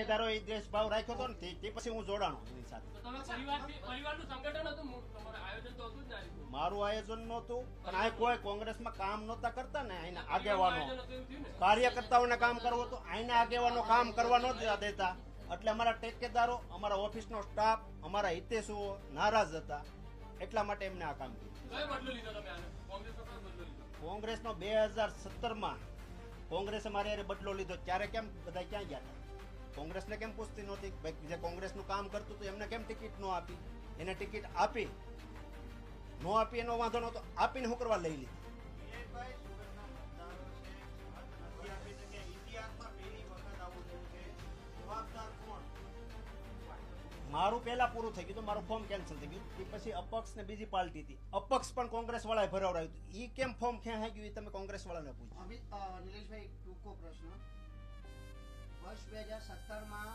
ઠેકેદારો એ દેશભાવ રાખ્યો હતો ને તે પછી હું જોડાણો એની સાથે. પરિવારનું સંગઠન હતું, તમારું આયોજન તો હતું જ ના? મારું આયોજન નહોતું, પણ આ કોઈ કોંગ્રેસમાં કામ નહોતા કરતા ને, અહીંના આગેવાનો કાર્યકર્તાઓને કામ કરવું હતું, અહીંના આગેવાનો કામ કરવા નહોતા દેતા, એટલે અમારા ઠેકેદારો, અમારા ઓફિસનો સ્ટાફ, અમારા હિતેશુઓ નારાજ હતા, એટલા માટે એમને આ કામ કર્યું. કોંગ્રેસનો 2017માં કોંગ્રેસે મારી હારે બદલો લીધો, ત્યારે કેમ બધા ક્યાં ગયા હતા? કોંગ્રેસને કેમ પૂછતી નહોતી? જે કોંગ્રેસનું કામ કરતું હતું એમને કેમ ટિકિટ ન આપી? એને ટિકિટ આપી, ન આપી એનો વાંધો નહોતો, આપીને શું કરવા લઈ લીધી? મારું પહેલા પૂરું થઈ ગયું, મારું ફોર્મ કેન્સલ થઈ ગયું. એ પછી અપક્ષ ને બીજી પાર્ટી હતી, અપક્ષ પણ કોંગ્રેસ વાળાએ ભરાવડાવ્યું હતું. એ કેમ ફોર્મ ખેંચાઈ ગયું એ તમે કોંગ્રેસ વાળાને પૂછો. નિલેશભાઈ, ટૂંકો પ્રશ્ન. વર્ષ 2017માં